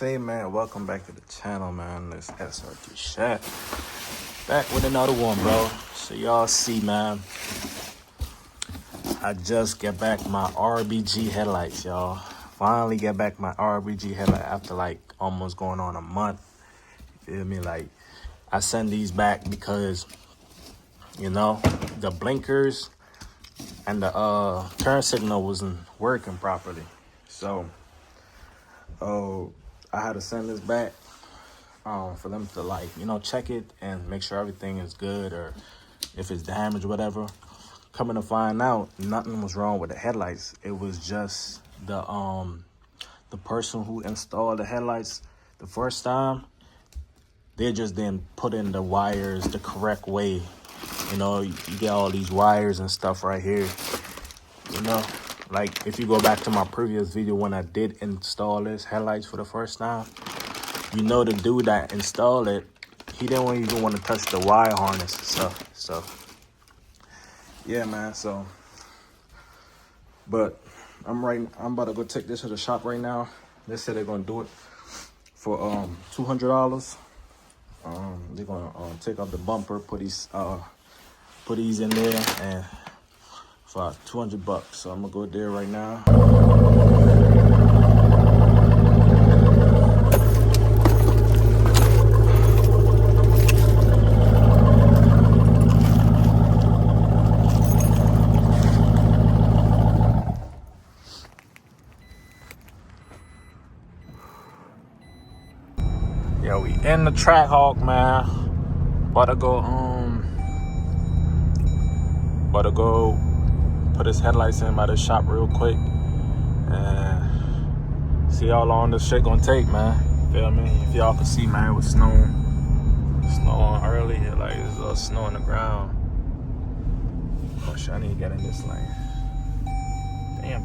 Hey man, welcome back to the channel, man. This SRT Chef back with another one, bro. So y'all see, man, I just get back my RBG headlights, y'all. Finally get back my RBG headlight after like almost going on a month. You feel me? Like, I send these back because, you know, the blinkers and the turn signal wasn't working properly. So I had to send this back for them to, like, you know, check it and make sure everything is good, or if it's damaged, whatever. Coming to find out, nothing was wrong with the headlights. It was just the person who installed the headlights the first time, they just didn't put in the wires the correct way. You know, you get all these wires and stuff right here, you know. Like, if you go back to my previous video when I did install this headlights for the first time, you know, the dude that installed it, he didn't even want to touch the wire harness and stuff. So, yeah, man. So, but I'm about to go take this to the shop right now. They said they're gonna do it for $200. They're gonna take off the bumper, put these in there, and for $200. So I'm gonna go there right now. Yo, we in the track hawk, man. About to go put his headlights in by the shop real quick and see how long this shit gonna take, man. Feel me? If y'all can see, man, it was snowing early. Like, there's a little snow on the ground. Oh shit, I need to get in this lane. Damn.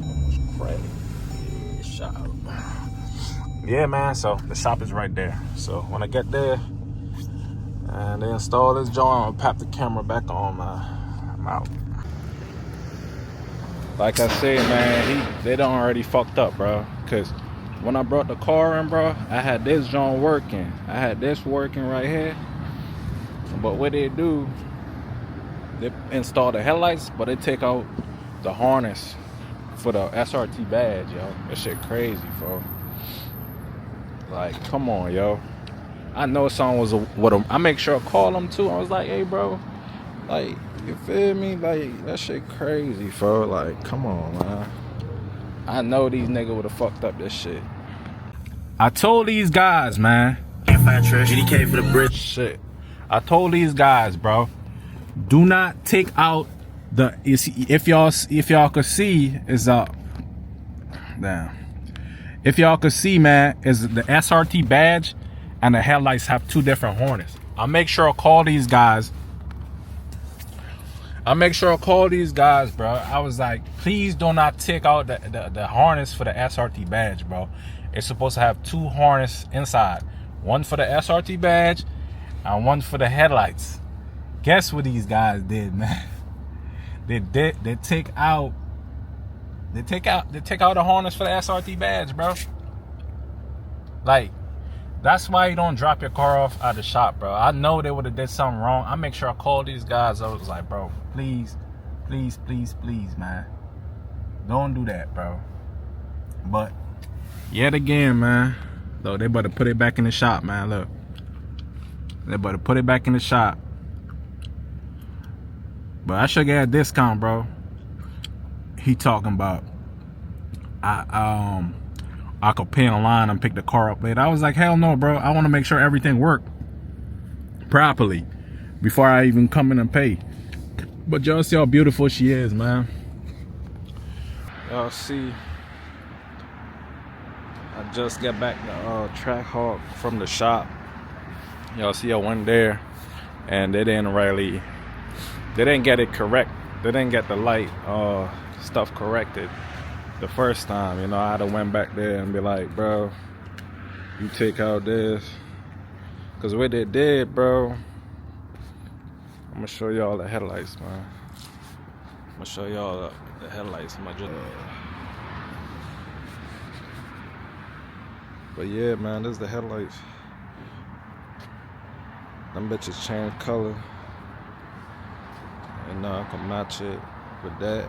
Almost crazy. Yeah, shop. Yeah, man, so the shop is right there. So when I get there and they install this joint, I'll pop the camera back on, man. I'm out. Like I said, man, they done already fucked up, bro. Cause when I brought the car in, bro, I had this joint working. I had this working right here. But what they do, they install the headlights, but they take out the harness for the SRT badge, yo. That shit crazy, bro. Like, come on, yo. I know someone was with them. I make sure I call them too. I was like, hey, bro, like, you feel me? Like, that shit crazy, bro. Like, come on, man. I know these niggas would have fucked up this shit. I told these guys, man. GDK for the bridge. Shit. I told these guys, bro, do not take out the, if y'all could see, is damn. If y'all could see, man, is the SRT badge and the headlights have two different harnesses. I'll make sure I call these guys. bro. I was like, please do not take out the harness for the SRT badge, bro. It's supposed to have two harnesses inside. One for the SRT badge and one for the headlights. Guess what these guys did, man? They take out the harness for the SRT badge, bro. Like, that's why you don't drop your car off at the shop, bro. I know they would have did something wrong. I make sure I call these guys. I was like, bro, please, man, don't do that, bro. But yet again, man, though, they better put it back in the shop, man. Look, they better put it back in the shop. But I should get a discount, bro. He talking about I could pay online and pick the car up later. I was like, hell no, bro. I want to make sure everything worked properly before I even come in and pay. But y'all see how beautiful she is, man. Y'all see, I just got back the track hawk from the shop. Y'all see I went there and they didn't get it correct. They didn't get the light stuff corrected the first time. You know, I had to went back there and be like, bro, you take out this, because what they did, bro, I'm gonna show y'all the headlights, man. I'm gonna show y'all the headlights. I'm gonna just But yeah, man, this is the headlights. Them bitches change color. And now I can match it with that.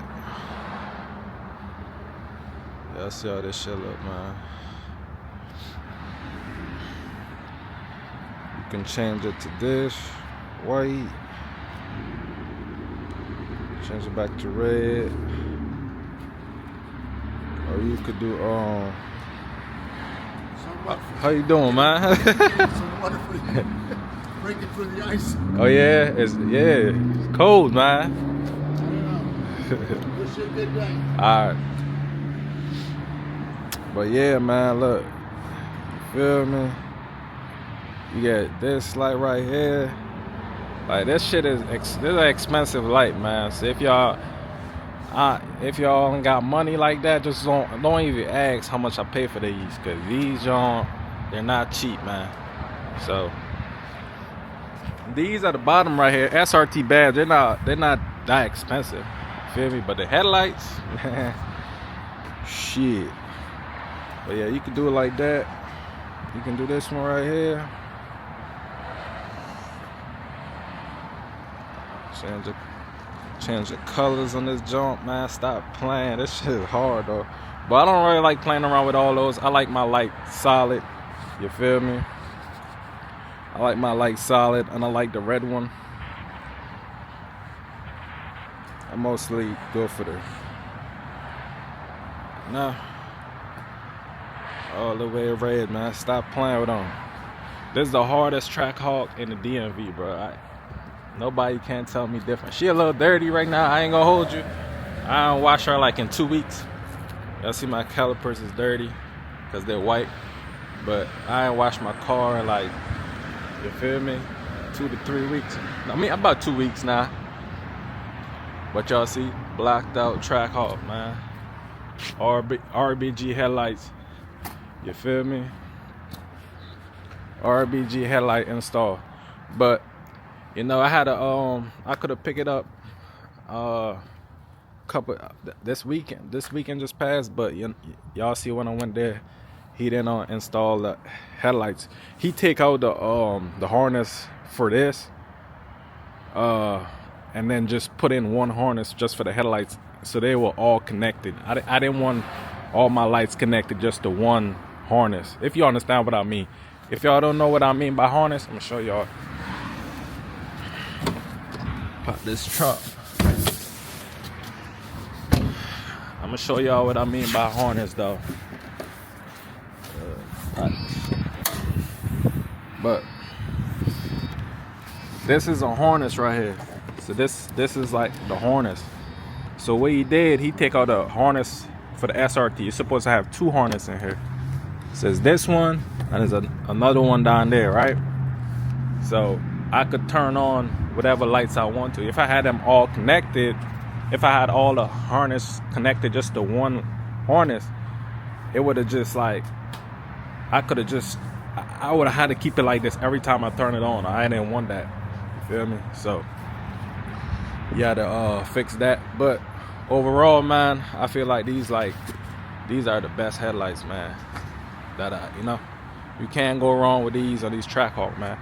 Yeah, see how this shit look, man. You can change it to this, white. Change it back to red. Or you could do how you doing, man? Some water for you. Break it through the ice. Oh yeah, it's cold, man. I don't know. Wish you a good day. Alright. But yeah, man, look. You feel me? You got this light right here. Like this shit is this is an expensive light, man. So if y'all ain't got money like that, just don't even ask how much I pay for these, cause these they're not cheap, man. So these at the bottom right here, SRT bads, they're not that expensive. Feel me? But the headlights, man, shit. But yeah, you can do it like that. You can do this one right here. Change the colors on this jump, man. Stop playing. This shit is hard though. But I don't really like playing around with all those. I like my light solid. You feel me? I like my light solid, and I like the red one. I mostly go for the all the way red, man. Stop playing with them. This is the hardest track hawk in the DMV, bro. Nobody can tell me different. She a little dirty right now. I ain't gonna hold you. I don't wash her like in 2 weeks. Y'all see my calipers is dirty because they're white. But I ain't washed my car in like, you feel me, 2 to 3 weeks. I mean, about 2 weeks now. But y'all see, blacked out track hawk, man. RBG headlights. You feel me? RBG headlight install. But you know, I had I could have picked it up this weekend. This weekend just passed, but y'all see when I went there, he didn't install the headlights. He take out the harness for this, and then just put in one harness just for the headlights, so they were all connected. I didn't want all my lights connected just to one harness. If you understand what I mean. If y'all don't know what I mean by harness, I'm gonna show y'all. Pop this trunk. I'm gonna show y'all what I mean by harness though. But this is a harness right here. So this is like the harness. So what he did, he take out the harness for the SRT. You're supposed to have 2 harnesses in here. It says this one and there's another one down there, right? So I could turn on whatever lights I want to. If I had them all connected, if I had all the harness connected just to one harness, it would have just like, I would have had to keep it like this every time I turn it on. I didn't want that. You feel me? So you had to fix that. But overall, man, I feel like these are the best headlights, man. That you can't go wrong with these or these Trackhawk, man.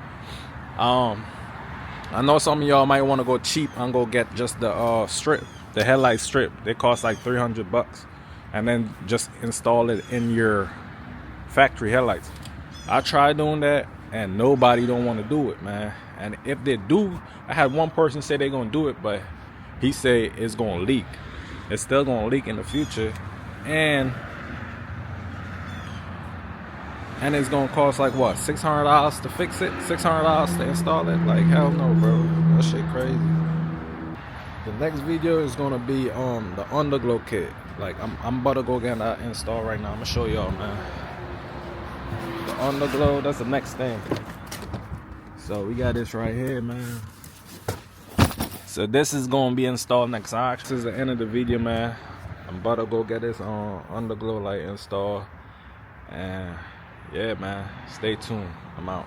I know some of y'all might want to go cheap and go get just the strip, the headlight strip. They cost like $300, and then just install it in your factory headlights. I tried doing that, and nobody don't want to do it, man. And if they do, I had one person say they're gonna do it, but he said it's gonna leak. It's still gonna leak in the future, and it's gonna cost like what, $600 to fix it, $600 to install it. Like, hell no, bro. That shit crazy. The next video is gonna be the underglow kit. Like, I'm about to go get that installed right now. I'm gonna show y'all, man. The underglow, that's the next thing. So we got this right here, man. So this is gonna be installed next. This is the end of the video, man. I'm about to go get this underglow light installed, and yeah, man, stay tuned. I'm out.